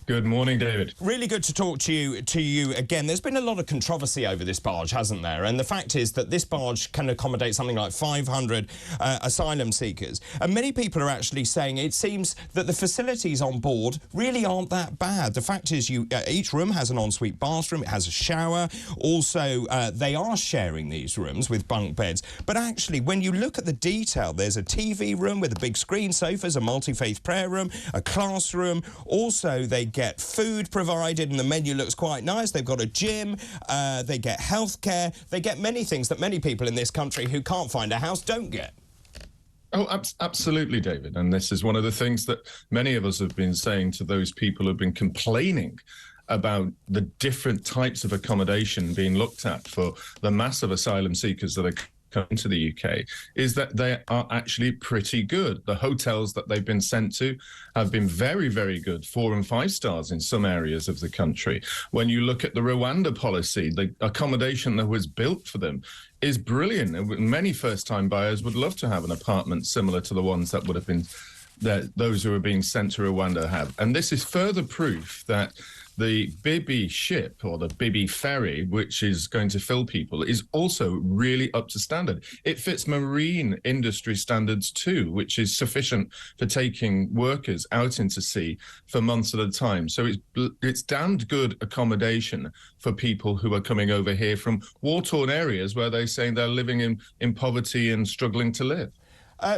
Good morning, David. Really good to talk to you again. There's been a lot of controversy over this barge, hasn't there? And the fact is that this barge can accommodate something like 500 asylum seekers. And many people are actually saying it seems that the facilities on board really aren't that bad. The fact is each room has an ensuite bathroom, it has a shower. Also, they are sharing these rooms with bunk beds. But actually, when you look at the detail, there's a TV room with a big screen sofas, a multi-faith prayer room, a classroom. Also, they get food provided and the menu looks quite nice. They've got a gym, they get healthcare, they get many things that many people in this country who can't find a house don't get. Oh, absolutely, David. And this is one of the things that many of us have been saying to those people who've been complaining about the different types of accommodation being looked at for the massive asylum seekers that are coming to the UK, is that they are actually pretty good. The hotels that they've been sent to have been very, very good, 4 and 5 stars in some areas of the country. When you look at the Rwanda policy, the accommodation that was built for them is brilliant. Many first-time buyers would love to have an apartment similar to the ones that would have been those who are being sent to Rwanda have. And this is further proof that the Bibby ship, or the Bibby ferry, which is going to fill people, is also really up to standard. It fits marine industry standards too, which is sufficient for taking workers out into sea for months at a time. So it's damned good accommodation for people who are coming over here from war-torn areas where they say they're living in poverty and struggling to live.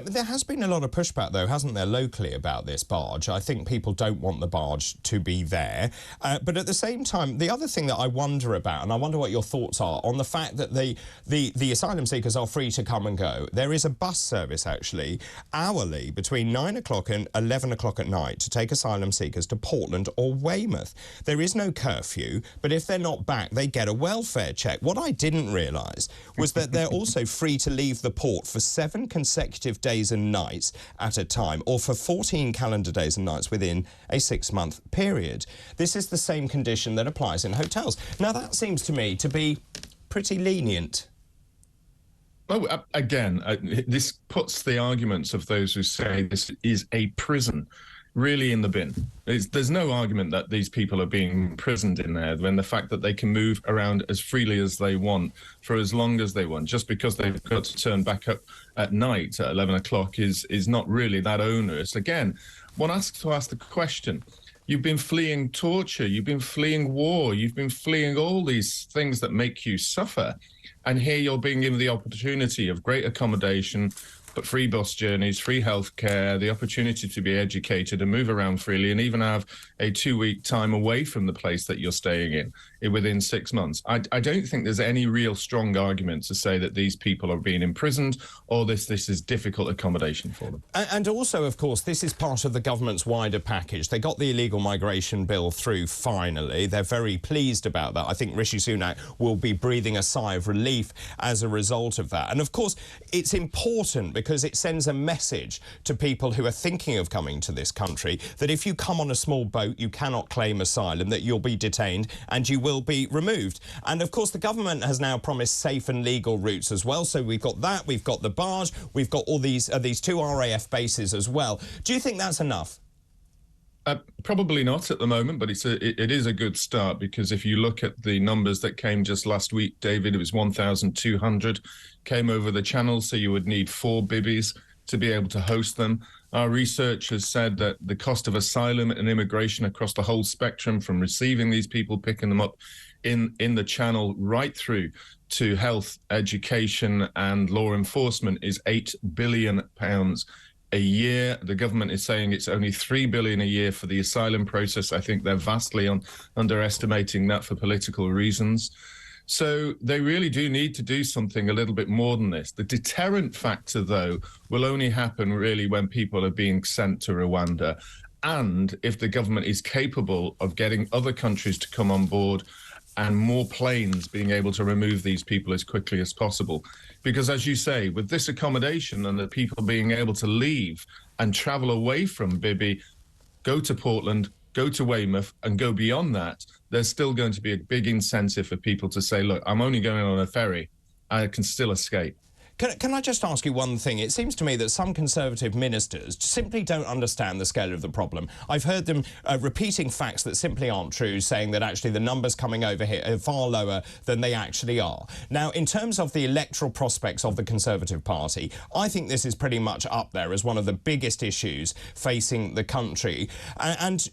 There has been a lot of pushback, though, hasn't there, locally about this barge? I think people don't want the barge to be there. But at the same time, the other thing that I wonder about, and I wonder what your thoughts are, on the fact that the asylum seekers are free to come and go. There is a bus service, actually, hourly between 9 o'clock and 11 o'clock at night to take asylum seekers to Portland or Weymouth. There is no curfew, but if they're not back, they get a welfare check. What I didn't realise was that they're also free to leave the port for 7 consecutive days and nights at a time, or for 14 calendar days and nights within a 6-month period. This is the same condition that applies in hotels. Now, that seems to me to be pretty lenient. Oh, again, this puts the arguments of those who say this is a prison really in the bin. There's no argument that these people are being imprisoned in there when the fact that they can move around as freely as they want for as long as they want, just because they've got to turn back up at night at 11 o'clock is not really that onerous. Again, one has to ask the question, you've been fleeing torture, you've been fleeing war, you've been fleeing all these things that make you suffer, and here you're being given the opportunity of great accommodation, but free bus journeys, free healthcare, the opportunity to be educated and move around freely, and even have a 2-week time away from the place that you're staying in within 6 months. I don't think there's any real strong argument to say that these people are being imprisoned or this is difficult accommodation for them. And also, of course, this is part of the government's wider package. They got the illegal migration bill through finally. They're very pleased about that. I think Rishi Sunak will be breathing a sigh of relief as a result of that. And of course, it's important because it sends a message to people who are thinking of coming to this country that if you come on a small boat, you cannot claim asylum, that you'll be detained and you will be removed. And of course, the government has now promised safe and legal routes as well. So we've got that, we've got the barge, we've got all these 2 RAF bases as well. Do you think that's enough? Probably not at the moment, but it is a good start, because if you look at the numbers that came just last week, David, it was 1,200 came over the channel, so you would need 4 Bibbies to be able to host them. Our research has said that the cost of asylum and immigration across the whole spectrum, from receiving these people, picking them up in the channel, right through to health, education and law enforcement, is £8 billion a year. The government is saying it's only $3 billion a year for the asylum process. I think they're vastly underestimating that for political reasons. So they really do need to do something a little bit more than this. The deterrent factor, though, will only happen really when people are being sent to Rwanda, and if the government is capable of getting other countries to come on board and more planes being able to remove these people as quickly as possible. Because as you say, with this accommodation and the people being able to leave and travel away from Bibby, go to Portland, go to Weymouth and go beyond that, there's still going to be a big incentive for people to say, look, I'm only going on a ferry, I can still escape. Can I just ask you one thing? It seems to me that some Conservative ministers simply don't understand the scale of the problem. I've heard them repeating facts that simply aren't true, saying that actually the numbers coming over here are far lower than they actually are. Now, in terms of the electoral prospects of the Conservative Party, I think this is pretty much up there as one of the biggest issues facing the country. And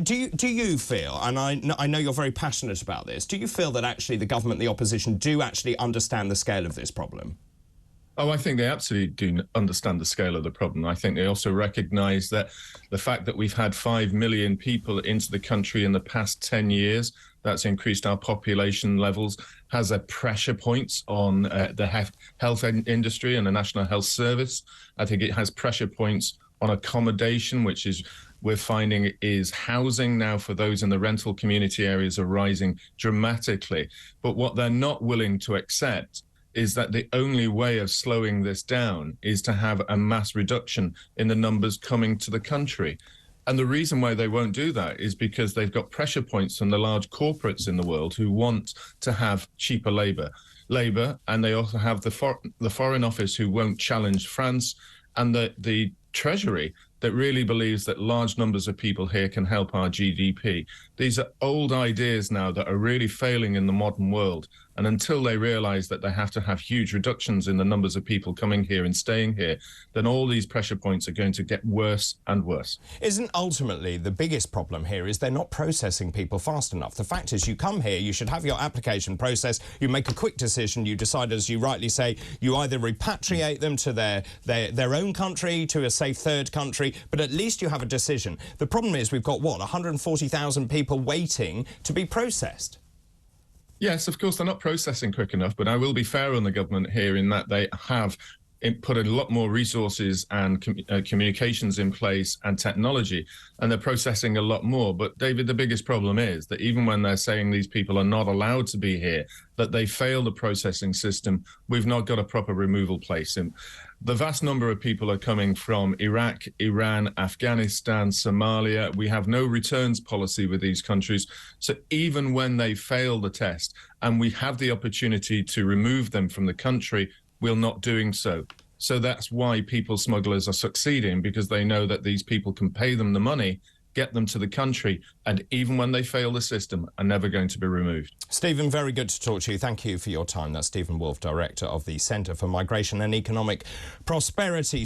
do you feel, and I know you're very passionate about this, do you feel that actually the government, the opposition, do actually understand the scale of this problem? Oh, I think they absolutely do understand the scale of the problem. I think they also recognise that the fact that we've had 5 million people into the country in the past 10 years, that's increased our population levels, has a pressure points on the health industry and the National Health Service. I think it has pressure points on accommodation, which is we're finding is housing now for those in the rental community areas are rising dramatically. But what they're not willing to accept is that the only way of slowing this down is to have a mass reduction in the numbers coming to the country. And the reason why they won't do that is because they've got pressure points from the large corporates in the world who want to have cheaper labour, and they also have the Foreign Office who won't challenge France, and the Treasury that really believes that large numbers of people here can help our GDP. These are old ideas now that are really failing in the modern world. And until they realise that they have to have huge reductions in the numbers of people coming here and staying here, then all these pressure points are going to get worse and worse. Isn't ultimately the biggest problem here is they're not processing people fast enough? The fact is you come here, you should have your application processed, you make a quick decision, you decide, as you rightly say, you either repatriate them to their own country, to a safe third country, but at least you have a decision. The problem is we've got, what, 140,000 people waiting to be processed? Yes, of course, they're not processing quick enough, but I will be fair on the government here in that they have put a lot more resources and communications in place and technology, and they're processing a lot more. But David, the biggest problem is that even when they're saying these people are not allowed to be here, that they fail the processing system, we've not got a proper removal place. And the vast number of people are coming from Iraq, Iran, Afghanistan, Somalia. We have no returns policy with these countries. So even when they fail the test and we have the opportunity to remove them from the country, we're not doing so. So that's why people smugglers are succeeding, because they know that these people can pay them the money, get them to the country, and even when they fail the system, are never going to be removed. Stephen, very good to talk to you. Thank you for your time. That's Stephen Woolfe, Director of the Centre for Migration and Economic Prosperity.